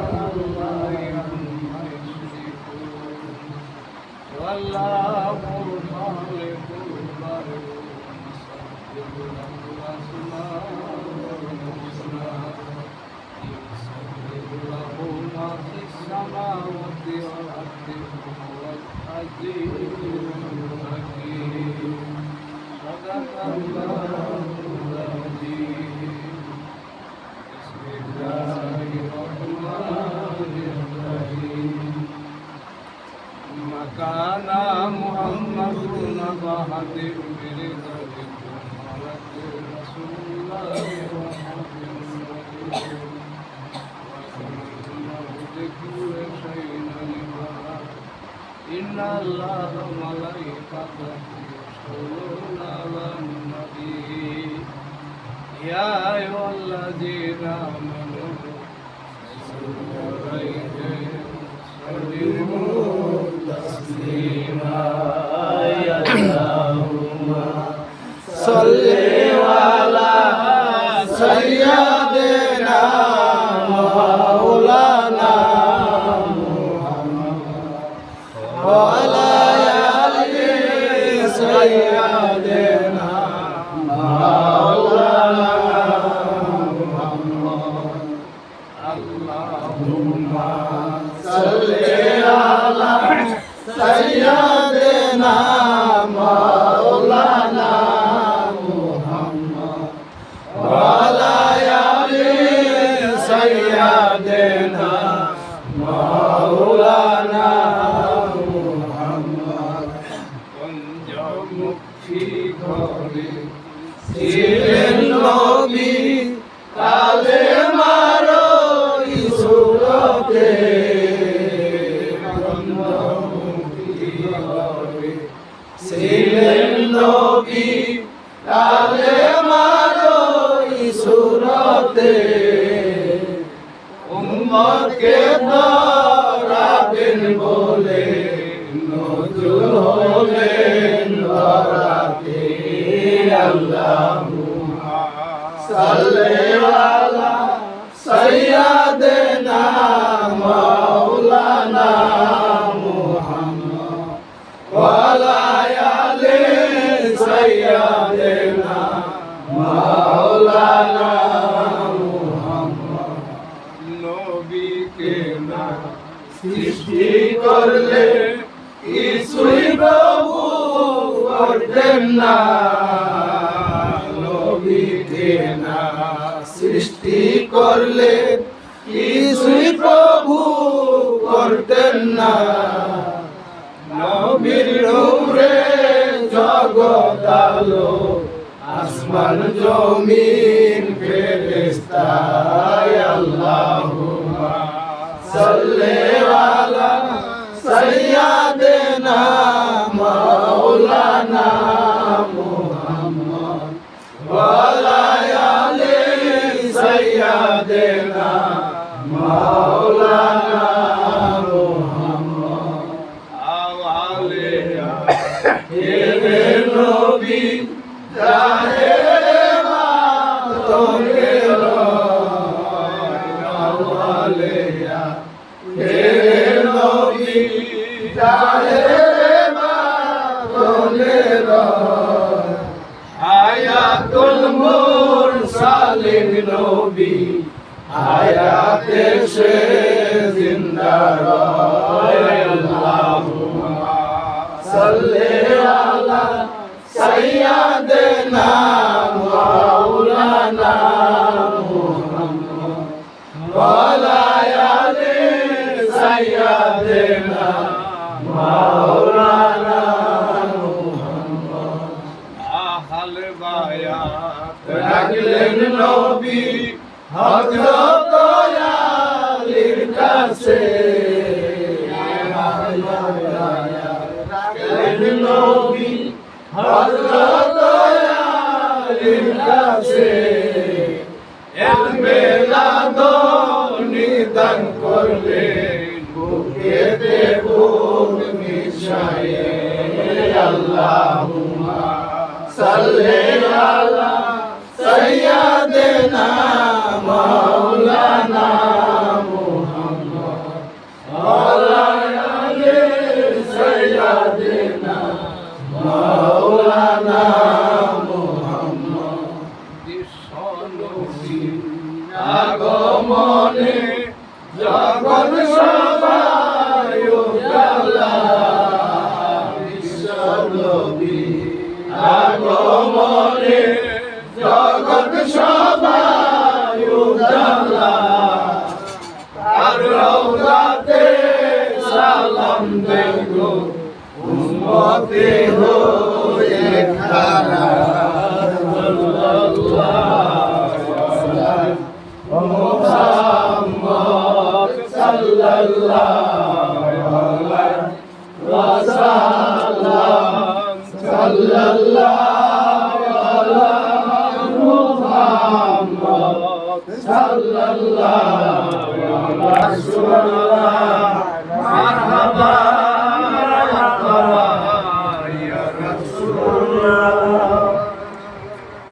الله عما يشركون والله خالق البر والمصدق له الأسماء الحسنى يسبح له ما في السماوات والأرض وهو العزيز الحكيم صدق الله العظيم بسم الله الرحمن الرحيم ما كان محمد أبا أحد من رجالكم ولكن رسول الله وحبيبه لكل شيء علما إن الله وملائكته يصلون على النبي يا أيها الذين آمنوا صلوا عليه وسلموا تسليما اللهم صل على سيدنا مولانا وعلى آل سيدنا مولانا اللهم صل على سيدنا مولانا محمد وعلى آل سيدنا مولانا محمد পঞ্চমুখী করে ছিলেন নবী কালে মারো ইসুরতে পঞ্চমুখী করে ছিলেন নবী কালে মারো ইসুরতে উম্মতকে ধরাবেন বলে নজরুল হলেন ধরাতে আল্লাহুম্মা সাল্লি আলা সাইয়্যিদিনা মাওলানা মুহাম্মদ ওয়া আলা আলি সাইয়্যিদিনা মাওলানা সৃষ্টি করলে কিছুই প্রভু করতেন না নবীকে না সৃষ্টি করলে কিছুই প্রভু করতেন না নবীর নূরে জগৎ আলো আসমান জমিন ফেরেশতা আল্লাহুম্মা সাল্লি আলা সাইয়্যিদিনা মাওলানা মুহাম্মদ ওয়া আলা আলি সাইয়্যিদিনা মাওলানা মুহাম্মদ আওয়ালিয়া হে নবী জাহেরে মা তোরে আওয়ালিয়া হে নবী জাহেরে মা তোরে আয়াতুল মুরসালিন নবী আয়াতে সে জিন্দা আল্লাহুম্মা সাল্লি আলা সাইয়্যিদিনা মাওলানা মুহাম্মদ ওয়া আলা আলি সাইয়্যিদিনা মাওলানা মুহাম্মদ আহল বায়াত রাখলেন নবী হযরত আলীর কাছে রাখলেন নবী হযরত আলীর কাছে এলমেলাদ নিদান করলেন বুকে দেবুক মিশায়ে আল্লাহুম্মা সাল্লি আলা সাইয়্যিদিনা মাওলানা মুহাম্মদ আগমনে জগৎ সবাই উজালা বিশ্বনবী আগমনে জগৎ সবাই উজালা আর রওজাতে সালাম দেগো উম্মতে হয়ে খাড়া মুহাম্মদ সাল্লাল্লাহু আলাইহি ওয়াসাল্লাম সাল্লাল্লাহু আলা মুহাম্মদ সাল্লাল্লাহু আলা রাসূলুল্লাহ মারহাবা ইয়া রাসূলুল্লাহ